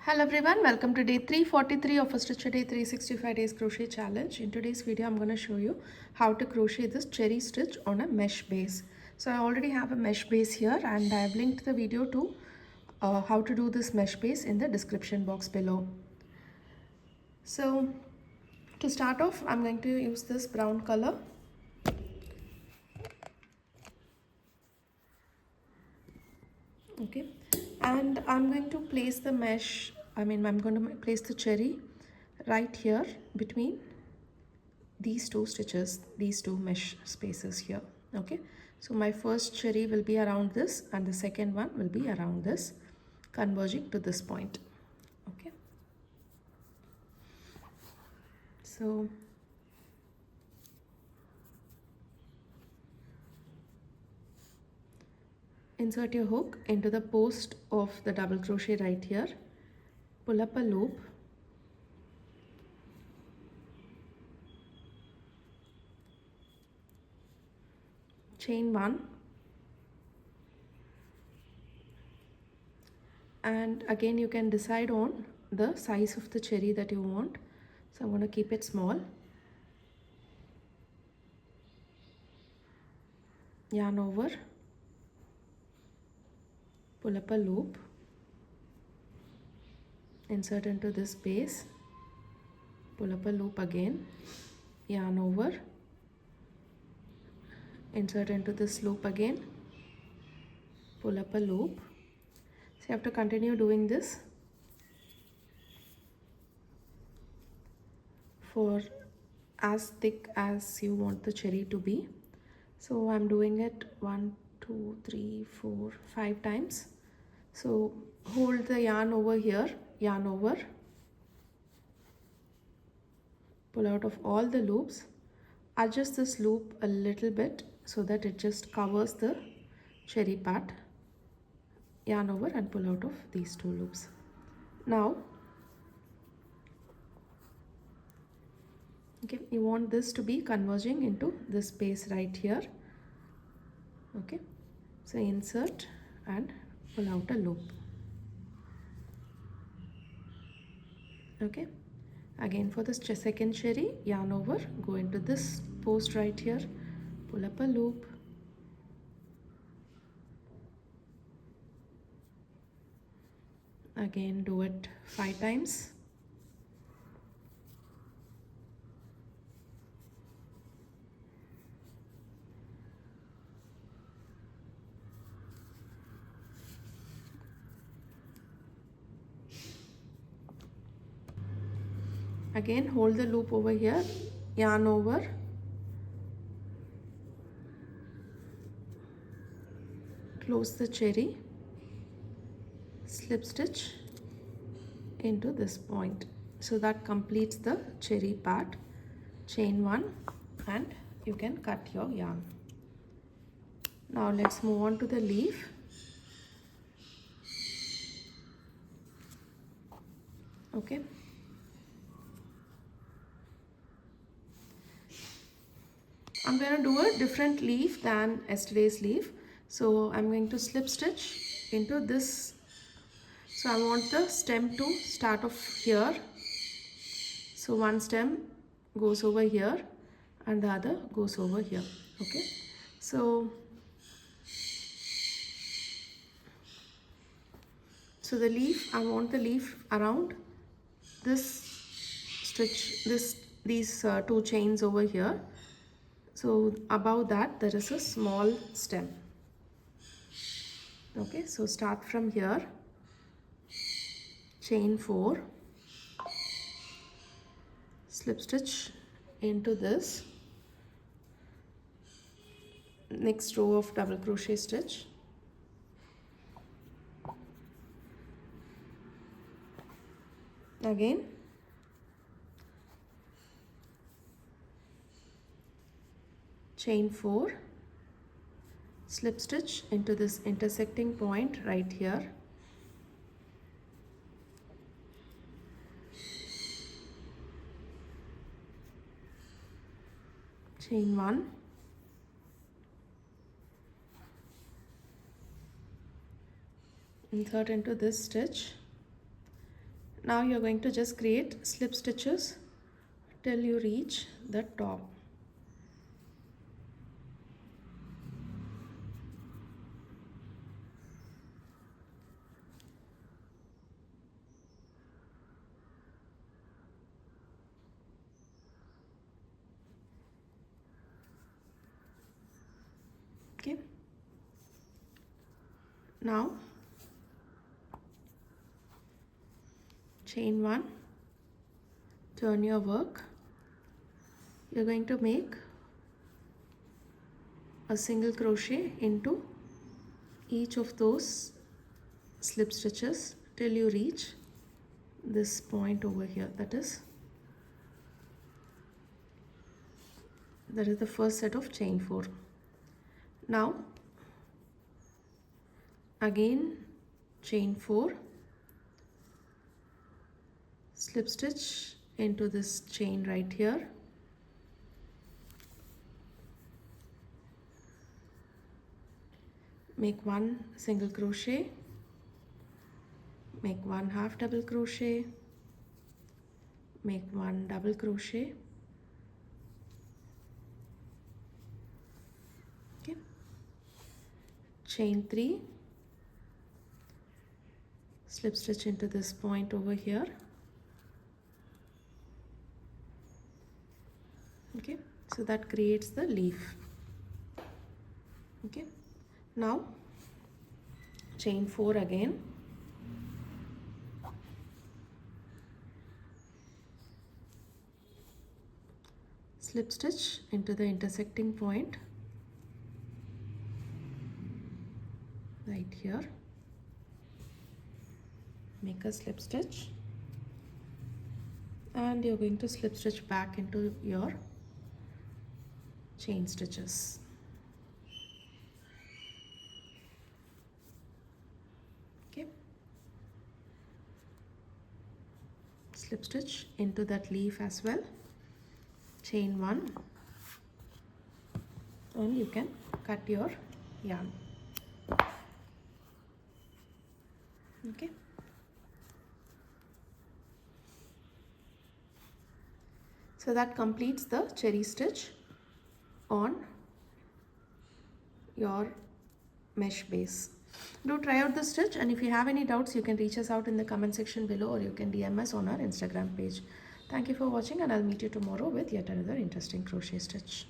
Hello everyone, welcome to day 343 of a Stitch a Day 365 days crochet challenge. In today's video I'm going to show you how to crochet this cherry stitch on a mesh base. So I already have a mesh base here and I have linked the video to how to do this mesh base in the description box below. So to start off I'm going to use this brown color. Okay, and I'm going to place the I'm going to place the cherry right here between these two stitches, these two mesh spaces here. Okay, so my first cherry will be around this and the second one will be around this, converging to this point. Okay, so insert your hook into the post of the double crochet right here, pull up a loop, chain one, and again you can decide on the size of the cherry that you want. So I'm going to keep it small. Yarn over, pull up a loop, insert into this base, pull up a loop again, yarn over, insert into this loop again, pull up a loop. So you have to continue doing this for as thick as you want the cherry to be. So I'm doing it 1, 2, 3, 4, 5 times. So hold the yarn over here, yarn over, pull out of all the loops, adjust this loop a little bit so that it just covers the cherry part, yarn over and pull out of these two loops. Now okay, you want this to be converging into this space right here. Okay, so insert and pull out a loop. Okay, again for the second cherry, yarn over, go into this post right here, pull up a loop, again do it 5 times. Again hold the loop over here, yarn over, close the cherry, slip stitch into this point. So that completes the cherry part. Chain one and you can cut your yarn. Now let's move on to the leaf. Okay, I'm going to do a different leaf than yesterday's leaf. So I'm going to slip stitch into this. So I want the stem to start off here. So one stem goes over here and the other goes over here. Okay, so the leaf, I want the leaf around this stitch, these two chains over here. So above that there is a small stem. Okay, so start from here, chain 4, slip stitch into this next row of double crochet stitch, again chain 4, slip stitch into this intersecting point right here, chain 1, insert into this stitch, Now you're going to just create slip stitches till you reach the top. Okay. Now chain 1, turn your work. You're going to make a single crochet into each of those slip stitches till you reach this point over here. That is the first set of chain 4. Now again chain 4, slip stitch into this chain right here, make 1 single crochet, make 1 half double crochet, make 1 double crochet. Okay, chain 3, slip stitch into this point over here. Okay, so that creates the leaf. Okay, now chain 4 again, slip stitch into the intersecting point right here, make a slip stitch, and you're going to slip stitch back into your chain stitches. Okay, slip stitch into that leaf as well, chain 1, and you can cut your yarn. Okay, so that completes the cherry stitch on your mesh base. Do try out the stitch, and if you have any doubts, you can reach us out in the comment section below, or you can DM us on our Instagram page. Thank you for watching, and I'll meet you tomorrow with yet another interesting crochet stitch.